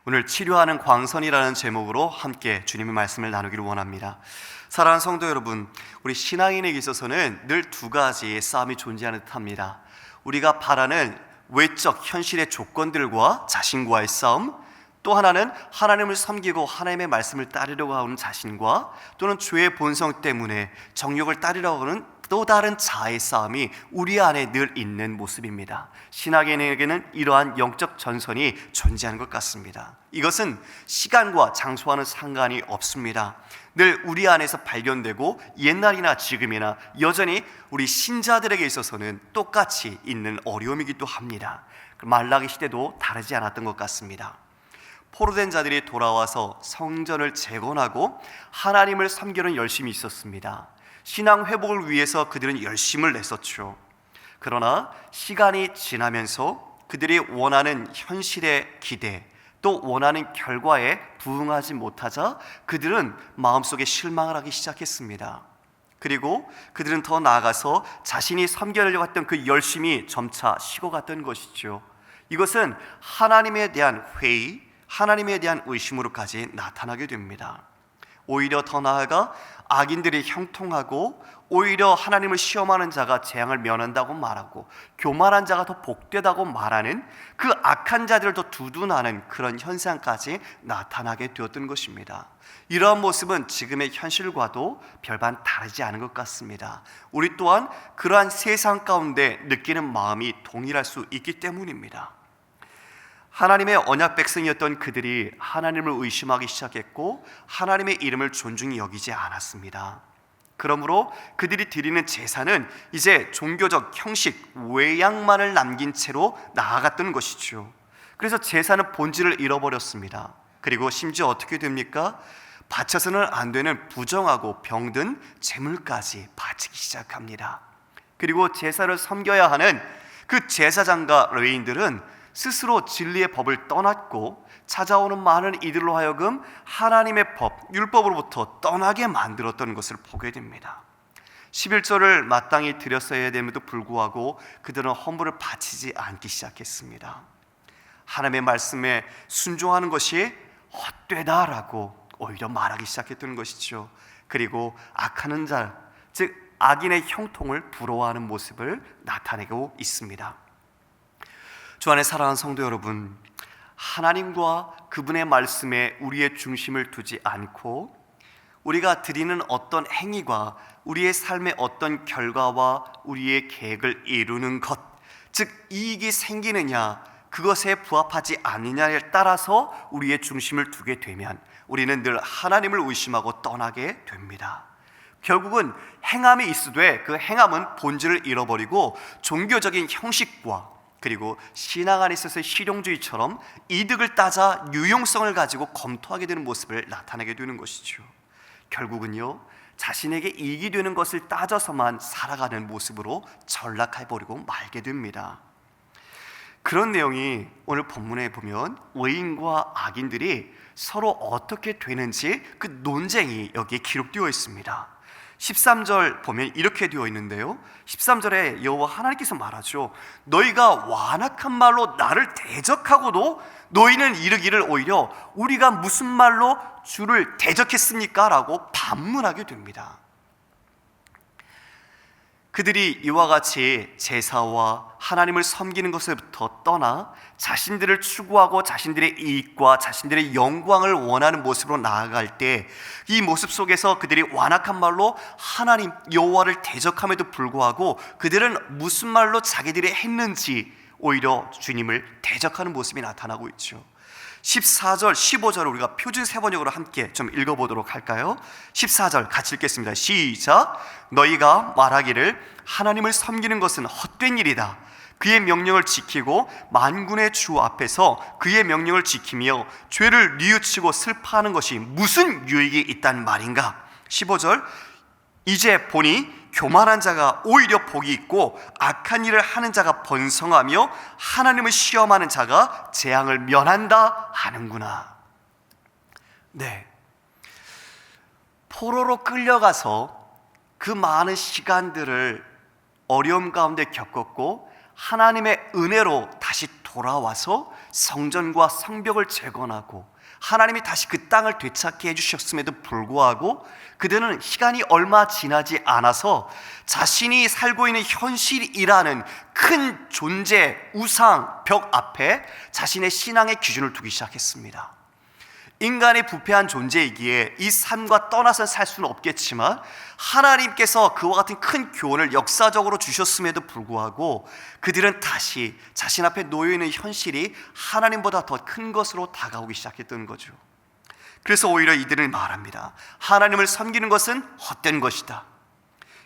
오늘 치료하는 광선이라는 제목으로 함께 주님의 말씀을 나누기를 원합니다. 사랑하는 성도 여러분, 우리 신앙인에게 있어서는 늘 두 가지의 싸움이 존재하는 듯합니다. 우리가 바라는 외적 현실의 조건들과 자신과의 싸움, 또 하나는 하나님을 섬기고 하나님의 말씀을 따르려고 하는 자신과, 또는 죄의 본성 때문에 정욕을 따르려고 하는 또 다른 자아의 싸움이 우리 안에 늘 있는 모습입니다. 신앙인에게는 이러한 영적 전선이 존재하는 것 같습니다. 이것은 시간과 장소와는 상관이 없습니다. 늘 우리 안에서 발견되고 옛날이나 지금이나 여전히 우리 신자들에게 있어서는 똑같이 있는 어려움이기도 합니다. 말라기 시대도 다르지 않았던 것 같습니다. 포로된 자들이 돌아와서 성전을 재건하고 하나님을 섬기는 열심이 있었습니다. 신앙 회복을 위해서 그들은 열심을 냈었죠. 그러나 시간이 지나면서 그들이 원하는 현실의 기대, 또 원하는 결과에 부응하지 못하자 그들은 마음속에 실망을 하기 시작했습니다. 그리고 그들은 더 나아가서 자신이 섬기려고 했던 그 열심이 점차 식어갔던 것이죠. 이것은 하나님에 대한 회의, 하나님에 대한 의심으로까지 나타나게 됩니다. 오히려 더 나아가 악인들이 형통하고, 오히려 하나님을 시험하는 자가 재앙을 면한다고 말하고, 교만한 자가 더 복되다고 말하는 그 악한 자들을 더 두둔하는 그런 현상까지 나타나게 되었던 것입니다. 이러한 모습은 지금의 현실과도 별반 다르지 않은 것 같습니다. 우리 또한 그러한 세상 가운데 느끼는 마음이 동일할 수 있기 때문입니다. 하나님의 언약 백성이었던 그들이 하나님을 의심하기 시작했고, 하나님의 이름을 존중히 여기지 않았습니다. 그러므로 그들이 드리는 제사는 이제 종교적 형식, 외양만을 남긴 채로 나아갔던 것이죠. 그래서 제사는 본질을 잃어버렸습니다. 그리고 심지어 어떻게 됩니까? 바쳐서는 안 되는 부정하고 병든 제물까지 바치기 시작합니다. 그리고 제사를 섬겨야 하는 그 제사장과 레위인들은 스스로 진리의 법을 떠났고, 찾아오는 많은 이들로 하여금 하나님의 법, 율법으로부터 떠나게 만들었던 것을 보게 됩니다. 11조를 마땅히 드렸어야 됨에도 불구하고 그들은 헌물을 바치지 않기 시작했습니다. 하나님의 말씀에 순종하는 것이 헛되다라고 오히려 말하기 시작했던 것이죠. 그리고 악하는 자, 즉 악인의 형통을 부러워하는 모습을 나타내고 있습니다. 주 안에 사랑하는 성도 여러분, 하나님과 그분의 말씀에 우리의 중심을 두지 않고 우리가 드리는 어떤 행위가 우리의 삶의 어떤 결과와 우리의 계획을 이루는 것, 즉 이익이 생기느냐, 그것에 부합하지 않느냐에 따라서 우리의 중심을 두게 되면 우리는 늘 하나님을 의심하고 떠나게 됩니다. 결국은 행함이 있으되 그 행함은 본질을 잃어버리고 종교적인 형식과, 그리고 신앙 안에 있어서의 실용주의처럼 이득을 따자 유용성을 가지고 검토하게 되는 모습을 나타내게 되는 것이죠. 결국은요, 자신에게 이익이 되는 것을 따져서만 살아가는 모습으로 전락해버리고 말게 됩니다. 그런 내용이 오늘 본문에 보면 의인과 악인들이 서로 어떻게 되는지 그 논쟁이 여기에 기록되어 있습니다. 13절 보면 이렇게 되어 있는데요, 13절에 여호와 하나님께서 말하죠. 너희가 완악한 말로 나를 대적하고도 너희는 이르기를 오히려 우리가 무슨 말로 주를 대적했습니까? 라고 반문하게 됩니다. 그들이 이와 같이 제사와 하나님을 섬기는 것부터 떠나 자신들을 추구하고 자신들의 이익과 자신들의 영광을 원하는 모습으로 나아갈 때, 이 모습 속에서 그들이 완악한 말로 하나님 여호와를 대적함에도 불구하고 그들은 무슨 말로 자기들이 했는지 오히려 주님을 대적하는 모습이 나타나고 있죠. 14절, 15절을 우리가 표준 세번역으로 함께 좀 읽어보도록 할까요? 14절 같이 읽겠습니다. 시작. 너희가 말하기를 하나님을 섬기는 것은 헛된 일이다. 그의 명령을 지키고 만군의 주 앞에서 그의 명령을 지키며 죄를 뉘우치고 슬퍼하는 것이 무슨 유익이 있단 말인가? 15절. 이제 보니 교만한 자가 오히려 복이 있고 악한 일을 하는 자가 번성하며 하나님을 시험하는 자가 재앙을 면한다 하는구나. 네, 포로로 끌려가서 그 많은 시간들을 어려움 가운데 겪었고 하나님의 은혜로 다시 돌아와서 성전과 성벽을 재건하고 하나님이 다시 그 땅을 되찾게 해주셨음에도 불구하고 그들은 시간이 얼마 지나지 않아서 자신이 살고 있는 현실이라는 큰 존재, 우상, 벽 앞에 자신의 신앙의 기준을 두기 시작했습니다. 인간이 부패한 존재이기에 이 삶과 떠나서 살 수는 없겠지만 하나님께서 그와 같은 큰 교훈을 역사적으로 주셨음에도 불구하고 그들은 다시 자신 앞에 놓여있는 현실이 하나님보다 더 큰 것으로 다가오기 시작했던 거죠. 그래서 오히려 이들은 말합니다. 하나님을 섬기는 것은 헛된 것이다.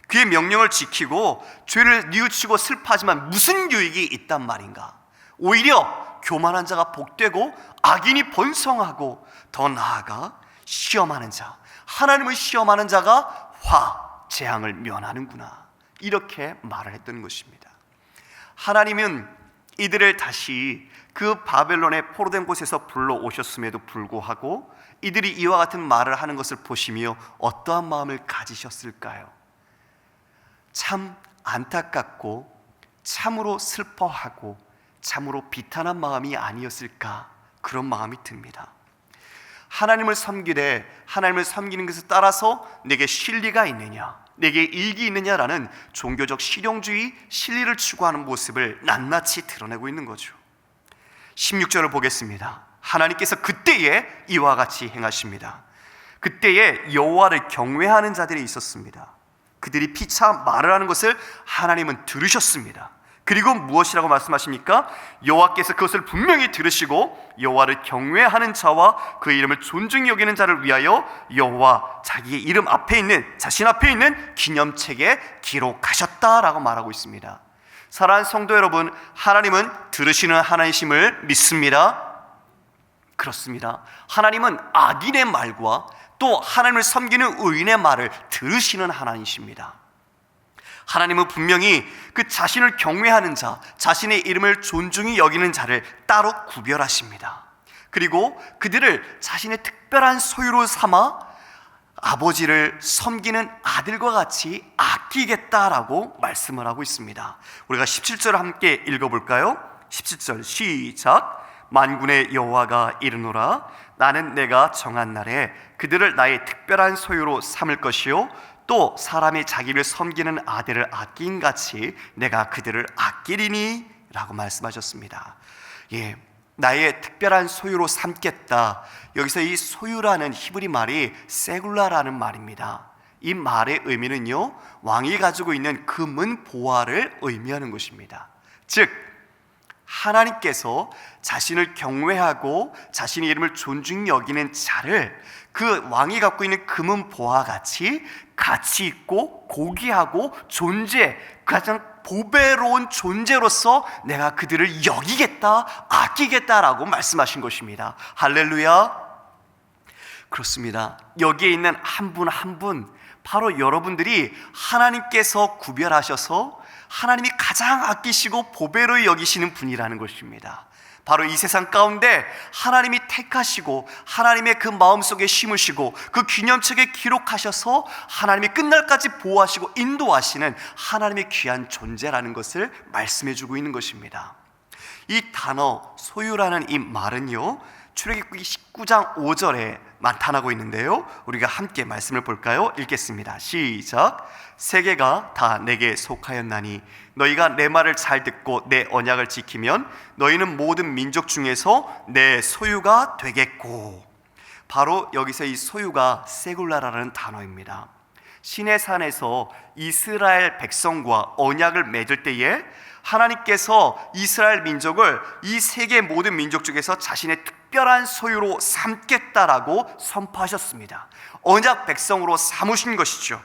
그의 명령을 지키고 죄를 뉘우치고 슬퍼하지만 무슨 유익이 있단 말인가. 오히려 교만한 자가 복되고 악인이 번성하고 더 나아가 시험하는 자, 하나님을 시험하는 자가 재앙을 면하는구나, 이렇게 말을 했던 것입니다. 하나님은 이들을 다시 그 바벨론의 포로된 곳에서 불러오셨음에도 불구하고 이들이 이와 같은 말을 하는 것을 보시며 어떠한 마음을 가지셨을까요? 참 안타깝고 참으로 슬퍼하고 참으로 비탄한 마음이 아니었을까, 그런 마음이 듭니다. 하나님을 섬기되 하나님을 섬기는 것에 따라서 내게 실리가 있느냐, 내게 이익이 있느냐라는 종교적 실용주의, 실리를 추구하는 모습을 낱낱이 드러내고 있는 거죠. 16절을 보겠습니다. 하나님께서 그때에 이와 같이 행하십니다. 그때에 여호와를 경외하는 자들이 있었습니다. 그들이 피차 말을 하는 것을 하나님은 들으셨습니다. 그리고 무엇이라고 말씀하십니까? 여호와께서 그것을 분명히 들으시고 여호와를 경외하는 자와 그 이름을 존중히 여기는 자를 위하여 여호와 자기의 이름 앞에 있는, 자신 앞에 있는 기념책에 기록하셨다라고 말하고 있습니다. 사랑하는 성도 여러분, 하나님은 들으시는 하나님이심을 믿습니다. 그렇습니다. 하나님은 악인의 말과 또 하나님을 섬기는 의인의 말을 들으시는 하나님이십니다. 하나님은 분명히 그 자신을 경외하는 자, 자신의 이름을 존중히 여기는 자를 따로 구별하십니다. 그리고 그들을 자신의 특별한 소유로 삼아 아버지를 섬기는 아들과 같이 아끼겠다라고 말씀을 하고 있습니다. 우리가 17절을 함께 읽어볼까요? 17절 시작. 만군의 여호와가 이르노라, 나는 내가 정한 날에 그들을 나의 특별한 소유로 삼을 것이요 또 사람이 자기를 섬기는 아들을 아낀 같이 내가 그들을 아끼리니 라고 말씀하셨습니다. 나의 특별한 소유로 삼겠다. 여기서 이 소유라는 히브리 말이 세굴라라는 말입니다. 이 말의 의미는요, 왕이 가지고 있는 금은 보화를 의미하는 것입니다. 즉 하나님께서 자신을 경외하고 자신의 이름을 존중히 여기는 자를 그 왕이 갖고 있는 금은 보화 같이 가치 있고 고귀하고 존재, 가장 보배로운 존재로서 내가 그들을 여기겠다, 아끼겠다라고 말씀하신 것입니다. 할렐루야. 그렇습니다. 여기에 있는 한 분 한 분, 바로 여러분들이 하나님께서 구별하셔서 하나님이 가장 아끼시고 보배로 여기시는 분이라는 것입니다. 바로 이 세상 가운데 하나님이 택하시고 하나님의 그 마음속에 심으시고 그 기념책에 기록하셔서 하나님이 끝날까지 보호하시고 인도하시는 하나님의 귀한 존재라는 것을 말씀해주고 있는 것입니다. 이 단어 소유라는 이 말은요, 출애굽기 19장 5절에 나타나고 있는데요, 우리가 함께 말씀을 볼까요? 읽겠습니다. 시작. 세계가 다 내게 속하였나니 너희가 내 말을 잘 듣고 내 언약을 지키면 너희는 모든 민족 중에서 내 소유가 되겠고. 바로 여기서 이 소유가 세굴라라는 단어입니다. 시내산에서 이스라엘 백성과 언약을 맺을 때에 하나님께서 이스라엘 민족을 이 세계 모든 민족 중에서 자신의 특별한 소유로 삼겠다라고 선포하셨습니다. 언약 백성으로 삼으신 것이죠.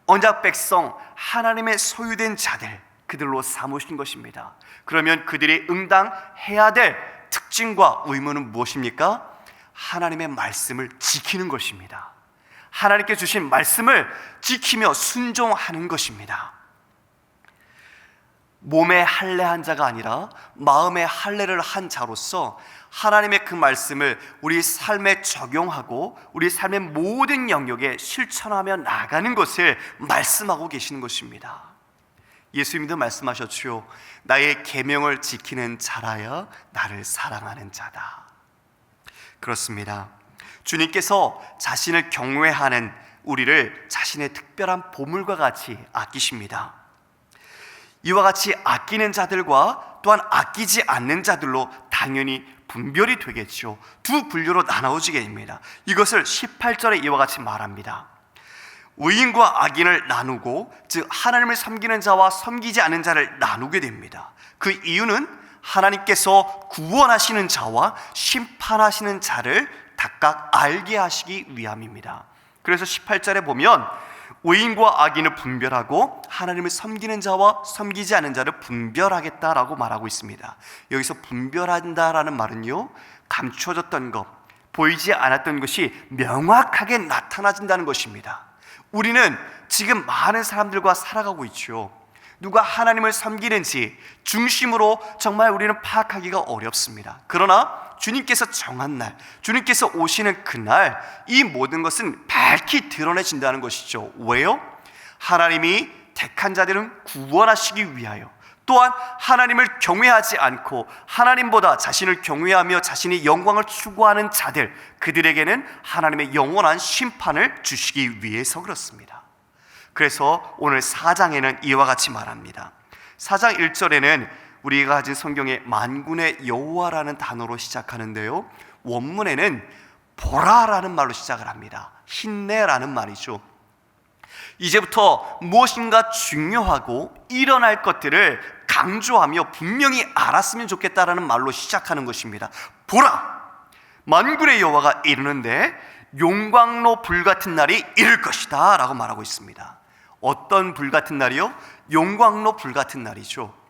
언약 백성, 하나님의 소유된 자들, 그들로 삼으신 것입니다. 그러면 그들이 응당해야 될 특징과 의무는 무엇입니까? 하나님의 말씀을 지키는 것입니다. 하나님께 주신 말씀을 지키며 순종하는 것입니다. 몸에 할례한 자가 아니라 마음에 할례를 한 자로서 하나님의 그 말씀을 우리 삶에 적용하고 우리 삶의 모든 영역에 실천하며 나가는 것을 말씀하고 계시는 것입니다. 예수님도 말씀하셨죠. 나의 계명을 지키는 자라야 나를 사랑하는 자다. 그렇습니다. 주님께서 자신을 경외하는 우리를 자신의 특별한 보물과 같이 아끼십니다. 이와 같이 아끼는 자들과 또한 아끼지 않는 자들로 당연히 분별이 되겠죠. 두 분류로 나눠지게 됩니다. 이것을 18절에 이와 같이 말합니다. 의인과 악인을 나누고, 즉 하나님을 섬기는 자와 섬기지 않는 자를 나누게 됩니다. 그 이유는 하나님께서 구원하시는 자와 심판하시는 자를 각각 알게 하시기 위함입니다. 그래서 18절에 보면 의인과 악인을 분별하고 하나님을 섬기는 자와 섬기지 않는 자를 분별하겠다라고 말하고 있습니다. 여기서 분별한다라는 말은요, 감춰졌던 것, 보이지 않았던 것이 명확하게 나타나진다는 것입니다. 우리는 지금 많은 사람들과 살아가고 있죠. 누가 하나님을 섬기는지 중심으로 정말 우리는 파악하기가 어렵습니다. 그러나 주님께서 정한 날, 주님께서 오시는 그날 이 모든 것은 밝히 드러내진다는 것이죠. 왜요? 하나님이 택한 자들은 구원하시기 위하여, 또한 하나님을 경외하지 않고 하나님보다 자신을 경외하며 자신의 영광을 추구하는 자들, 그들에게는 하나님의 영원한 심판을 주시기 위해서 그렇습니다. 그래서 오늘 4장에는 이와 같이 말합니다. 4장 1절에는 우리가 가진 성경에 만군의 여호와라는 단어로 시작하는데요, 원문에는 보라라는 말로 시작을 합니다. 힘내라는 말이죠. 이제부터 무엇인가 중요하고 일어날 것들을 강조하며 분명히 알았으면 좋겠다라는 말로 시작하는 것입니다. 보라! 만군의 여호와가 이르는데 용광로 불같은 날이 이를 것이다 라고 말하고 있습니다. 어떤 불같은 날이요? 용광로 불같은 날이죠.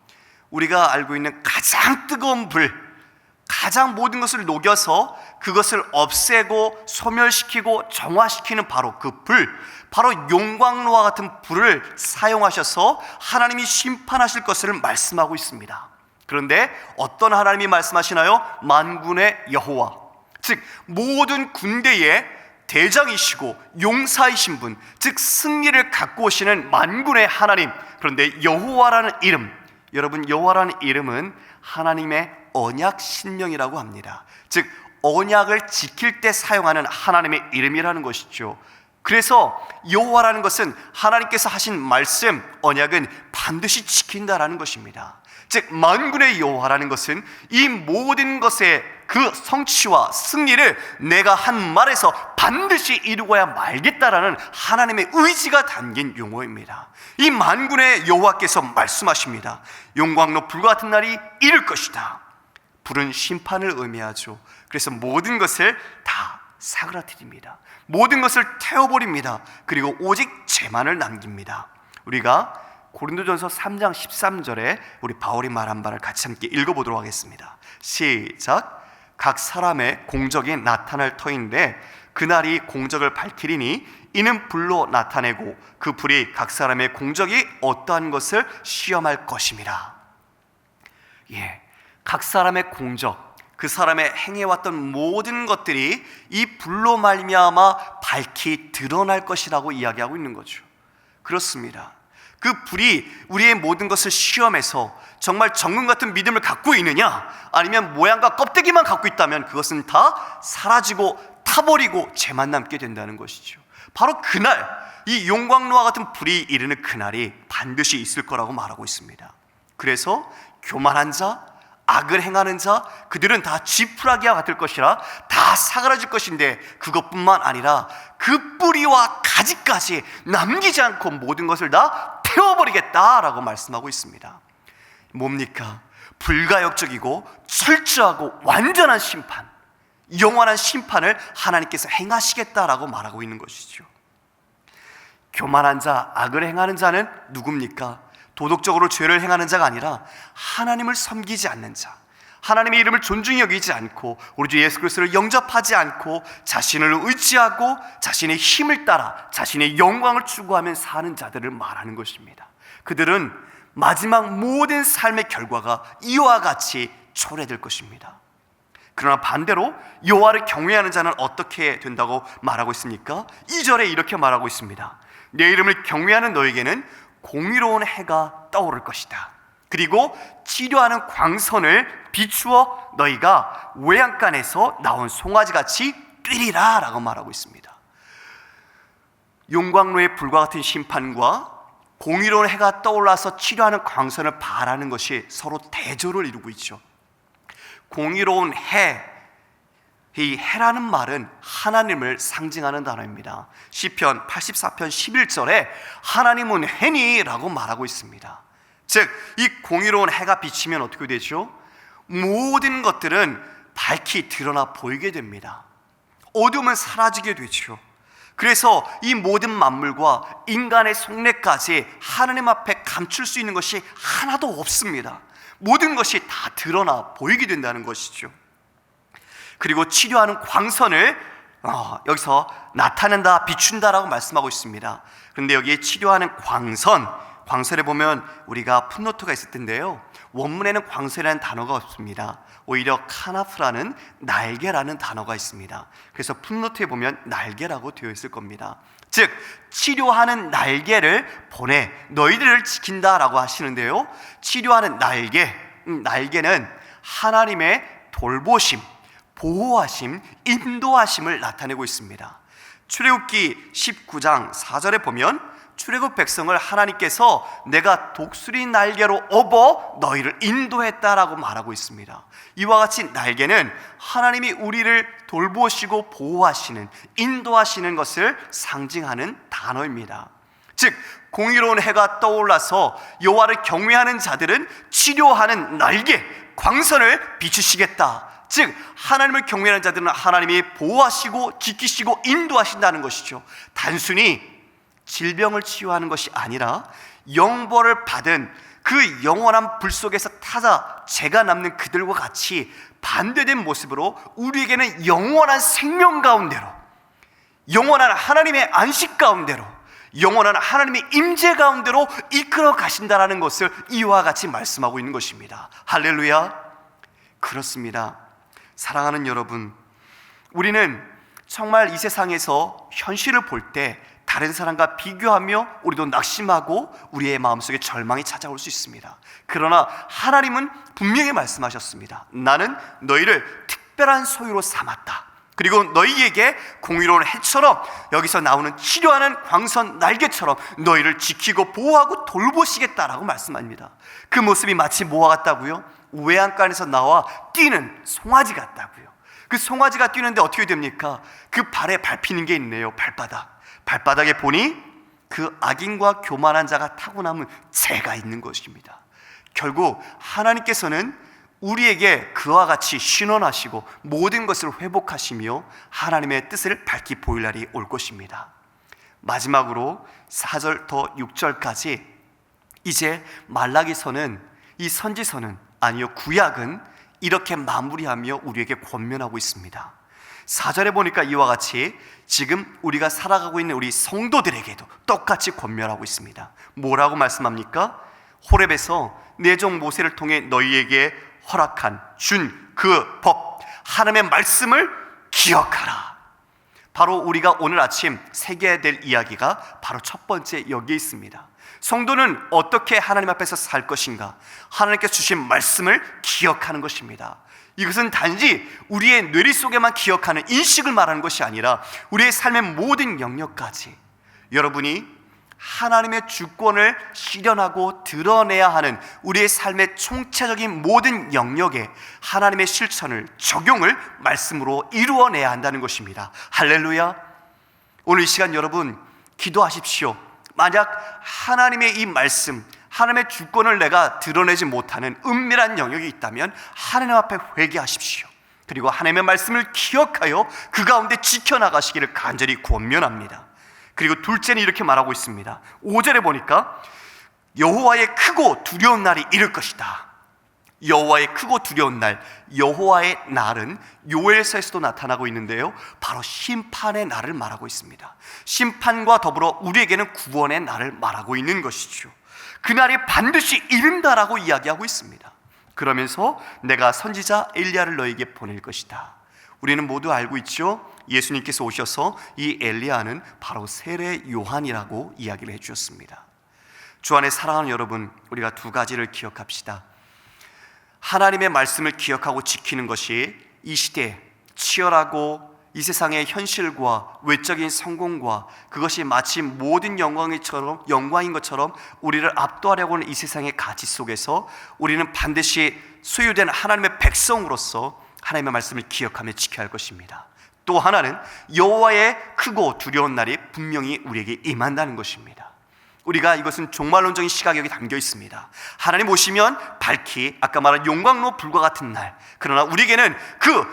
우리가 알고 있는 가장 뜨거운 불, 가장 모든 것을 녹여서 그것을 없애고 소멸시키고 정화시키는 바로 그 불, 바로 용광로와 같은 불을 사용하셔서 하나님이 심판하실 것을 말씀하고 있습니다. 그런데 어떤 하나님이 말씀하시나요? 만군의 여호와, 즉 모든 군대의 대장이시고 용사이신 분, 즉 승리를 갖고 오시는 만군의 하나님. 그런데 여호와라는 이름, 여러분, 여호와라는 이름은 하나님의 언약 신명이라고 합니다. 즉 언약을 지킬 때 사용하는 하나님의 이름이라는 것이죠. 그래서 여호와라는 것은 하나님께서 하신 말씀, 언약은 반드시 지킨다라는 것입니다. 즉 만군의 여호와라는 것은 이 모든 것의 그 성취와 승리를 내가 한 말에서 반드시 이루어야 말겠다라는 하나님의 의지가 담긴 용어입니다. 이 만군의 여호와께서 말씀하십니다. 용광로 불 같은 날이 이를 것이다. 불은 심판을 의미하죠. 그래서 모든 것을 다 사그라뜨립니다. 모든 것을 태워버립니다. 그리고 오직 죄만을 남깁니다. 우리가 고린도전서 3장 13절에 우리 바울이 말한 바를 같이 함께 읽어보도록 하겠습니다. 시작. 각 사람의 공적이 나타날 터인데 그날이 공적을 밝히리니 이는 불로 나타내고 그 불이 각 사람의 공적이 어떠한 것을 시험할 것임이라. 각 사람의 공적, 그 사람의 행해왔던 모든 것들이 이 불로 말미암아 밝히 드러날 것이라고 이야기하고 있는 거죠. 그렇습니다. 그 불이 우리의 모든 것을 시험해서 정말 정금 같은 믿음을 갖고 있느냐, 아니면 모양과 껍데기만 갖고 있다면 그것은 다 사라지고 타버리고 죄만 남게 된다는 것이죠. 바로 그날, 이 용광로와 같은 불이 이르는 그날이 반드시 있을 거라고 말하고 있습니다. 그래서 교만한 자, 악을 행하는 자, 그들은 다 지푸라기와 같을 것이라 다 사그라질 것인데, 그것뿐만 아니라 그 뿌리와 가지까지 남기지 않고 모든 것을 다 태워버리겠다라고 말씀하고 있습니다. 뭡니까? 불가역적이고 철저하고 완전한 심판, 영원한 심판을 하나님께서 행하시겠다라고 말하고 있는 것이죠. 교만한 자, 악을 행하는 자는 누굽니까? 도덕적으로 죄를 행하는 자가 아니라 하나님을 섬기지 않는 자, 하나님의 이름을 존중히 여기지 않고 우리 주 예수 그리스도를 영접하지 않고 자신을 의지하고 자신의 힘을 따라 자신의 영광을 추구하며 사는 자들을 말하는 것입니다. 그들은 마지막 모든 삶의 결과가 이와 같이 초래될 것입니다. 그러나 반대로 여호와를 경외하는 자는 어떻게 된다고 말하고 있습니까? 2절에 이렇게 말하고 있습니다. 내 이름을 경외하는 너에게는 공의로운 해가 떠오를 것이다. 그리고 치료하는 광선을 비추어 너희가 외양간에서 나온 송아지같이 뛰리라 라고 말하고 있습니다. 용광로의 불과 같은 심판과 공의로운 해가 떠올라서 치료하는 광선을 바라는 것이 서로 대조를 이루고 있죠. 공의로운 해, 이 해라는 말은 하나님을 상징하는 단어입니다. 시편 84편 11절에 하나님은 해니 라고 말하고 있습니다. 즉, 이 공의로운 해가 비치면 어떻게 되죠? 모든 것들은 밝히 드러나 보이게 됩니다. 어둠은 사라지게 되죠. 그래서 이 모든 만물과 인간의 속내까지 하나님 앞에 감출 수 있는 것이 하나도 없습니다. 모든 것이 다 드러나 보이게 된다는 것이죠. 그리고 치료하는 광선을 여기서 나타낸다, 비춘다라고 말씀하고 있습니다. 그런데 여기에 치료하는 광선에 보면 우리가 풋노트가 있을 텐데요, 원문에는 광선이라는 단어가 없습니다. 오히려 카나프라는 날개라는 단어가 있습니다. 그래서 풋노트에 보면 날개라고 되어 있을 겁니다. 즉, 치료하는 날개를 보내 너희들을 지킨다라고 하시는데요, 치료하는 날개는 하나님의 돌보심, 보호하심, 인도하심을 나타내고 있습니다. 출애굽기 19장 4절에 보면 출애굽 백성을 하나님께서 내가 독수리 날개로 업어 너희를 인도했다라고 말하고 있습니다. 이와 같이 날개는 하나님이 우리를 돌보시고 보호하시는, 인도하시는 것을 상징하는 단어입니다. 즉, 공의로운 해가 떠올라서 여호와를 경외하는 자들은 치료하는 날개, 광선을 비추시겠다. 즉, 하나님을 경외하는 자들은 하나님이 보호하시고 지키시고 인도하신다는 것이죠. 단순히 질병을 치유하는 것이 아니라 영벌을 받은 그 영원한 불 속에서 타자 죄가 남는 그들과 같이 반대된 모습으로 우리에게는 영원한 생명 가운데로, 영원한 하나님의 안식 가운데로, 영원한 하나님의 임재 가운데로 이끌어 가신다라는 것을 이와 같이 말씀하고 있는 것입니다. 할렐루야. 그렇습니다. 사랑하는 여러분, 우리는 정말 이 세상에서 현실을 볼 때 다른 사람과 비교하며 우리도 낙심하고 우리의 마음속에 절망이 찾아올 수 있습니다. 그러나 하나님은 분명히 말씀하셨습니다. 나는 너희를 특별한 소유로 삼았다. 그리고 너희에게 공의로운 해처럼, 여기서 나오는 치료하는 광선 날개처럼 너희를 지키고 보호하고 돌보시겠다라고 말씀합니다. 그 모습이 마치 뭐와 같다고요? 외양간에서 나와 뛰는 송아지 같다고요. 그 송아지가 뛰는데 어떻게 됩니까? 그 발에 밟히는 게 있네요. 발바닥에 보니 그 악인과 교만한 자가 타고 남은 재가 있는 것입니다. 결국 하나님께서는 우리에게 그와 같이 신원하시고 모든 것을 회복하시며 하나님의 뜻을 밝히 보일 날이 올 것입니다. 마지막으로 4절부터 6절까지 이제 말라기서는, 이 선지서는, 아니요 구약은 이렇게 마무리하며 우리에게 권면하고 있습니다. 4절에 보니까 이와 같이 지금 우리가 살아가고 있는 우리 성도들에게도 똑같이 권면하고 있습니다. 뭐라고 말씀합니까? 호렙에서 내 종 모세를 통해 너희에게 허락한 준 그 법, 하나님의 말씀을 기억하라. 바로 우리가 오늘 아침 새겨야 될 이야기가 바로 첫 번째 여기에 있습니다. 성도는 어떻게 하나님 앞에서 살 것인가? 하나님께서 주신 말씀을 기억하는 것입니다. 이것은 단지 우리의 뇌리 속에만 기억하는 인식을 말하는 것이 아니라 우리의 삶의 모든 영역까지, 여러분이 하나님의 주권을 실현하고 드러내야 하는 우리의 삶의 총체적인 모든 영역에 하나님의 실천을, 적용을 말씀으로 이루어내야 한다는 것입니다. 할렐루야. 오늘 이 시간 여러분 기도하십시오. 만약 하나님의 이 말씀, 하나님의 주권을 내가 드러내지 못하는 은밀한 영역이 있다면 하나님 앞에 회개하십시오. 그리고 하나님의 말씀을 기억하여 그 가운데 지켜나가시기를 간절히 권면합니다. 그리고 둘째는 이렇게 말하고 있습니다. 5절에 보니까 여호와의 크고 두려운 날이 이를 것이다. 여호와의 크고 두려운 날, 여호와의 날은 요엘서에서도 나타나고 있는데요, 바로 심판의 날을 말하고 있습니다. 심판과 더불어 우리에게는 구원의 날을 말하고 있는 것이죠. 그날이 반드시 이른다라고 이야기하고 있습니다. 그러면서 내가 선지자 엘리야를 너에게 보낼 것이다. 우리는 모두 알고 있죠. 예수님께서 오셔서 이 엘리야는 바로 세례 요한이라고 이야기를 해주셨습니다. 주 안에 사랑하는 여러분, 우리가 두 가지를 기억합시다. 하나님의 말씀을 기억하고 지키는 것이 이 시대에 치열하고 이 세상의 현실과 외적인 성공과 그것이 마치 모든 영광인 것처럼 우리를 압도하려고 하는 이 세상의 가치 속에서 우리는 반드시 소유된 하나님의 백성으로서 하나님의 말씀을 기억하며 지켜야 할 것입니다. 또 하나는 여호와의 크고 두려운 날이 분명히 우리에게 임한다는 것입니다. 우리가 이것은 종말론적인 시각이 여기 담겨 있습니다. 하나님 오시면 밝히 아까 말한 용광로 불과 같은 날, 그러나 우리에게는 그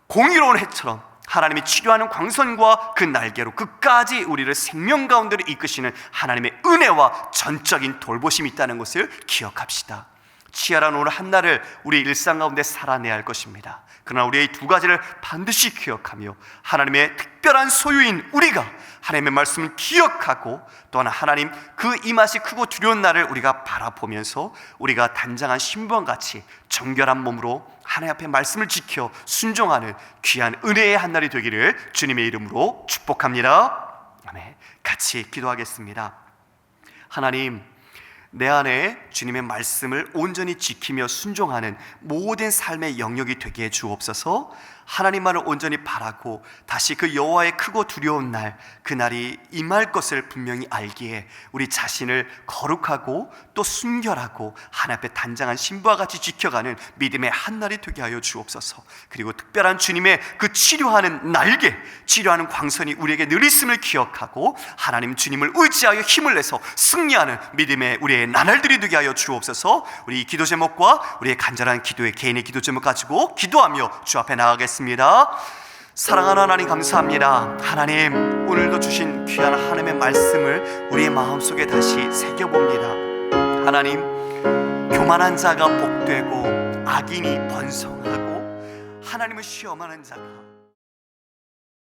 공의로운 해처럼 하나님이 치료하는 광선과 그 날개로 끝까지 우리를 생명 가운데로 이끄시는 하나님의 은혜와 전적인 돌보심이 있다는 것을 기억합시다. 치열한 오늘 한날을 우리 일상 가운데 살아내야 할 것입니다. 그러나 우리의 이 두 가지를 반드시 기억하며 하나님의 특별한 소유인 우리가 하나님의 말씀을 기억하고 또한 하나님 그 임하시 크고 두려운 날을 우리가 바라보면서 우리가 단장한 신부같이 정결한 몸으로 하나님 앞에 말씀을 지켜 순종하는 귀한 은혜의 한날이 되기를 주님의 이름으로 축복합니다. 아멘. 같이 기도하겠습니다. 하나님, 내 안에 주님의 말씀을 온전히 지키며 순종하는 모든 삶의 영역이 되게 해 주옵소서. 하나님만을 온전히 바라고 다시 그 여호와의 크고 두려운 날, 그 날이 임할 것을 분명히 알기에 우리 자신을 거룩하고 또 순결하고 하나님 앞에 단장한 신부와 같이 지켜가는 믿음의 한날이 되게 하여 주옵소서. 그리고 특별한 주님의 그 치료하는 날개, 치료하는 광선이 우리에게 늘 있음을 기억하고 하나님 주님을 의지하여 힘을 내서 승리하는 믿음의 우리의 나날들이 되게 하여 주옵소서. 우리 기도 제목과 우리의 간절한 기도의 개인의 기도 제목 가지고 기도하며 주 앞에 나가겠습니다. 사랑하는 하나님, 감사합니다. 하나님, 오늘도 주신 귀한 하나님의 말씀을 우리의 마음속에 다시 새겨봅니다. 하나님, 교만한 자가 복되고 악인이 번성하고 하나님을 시험하는 자가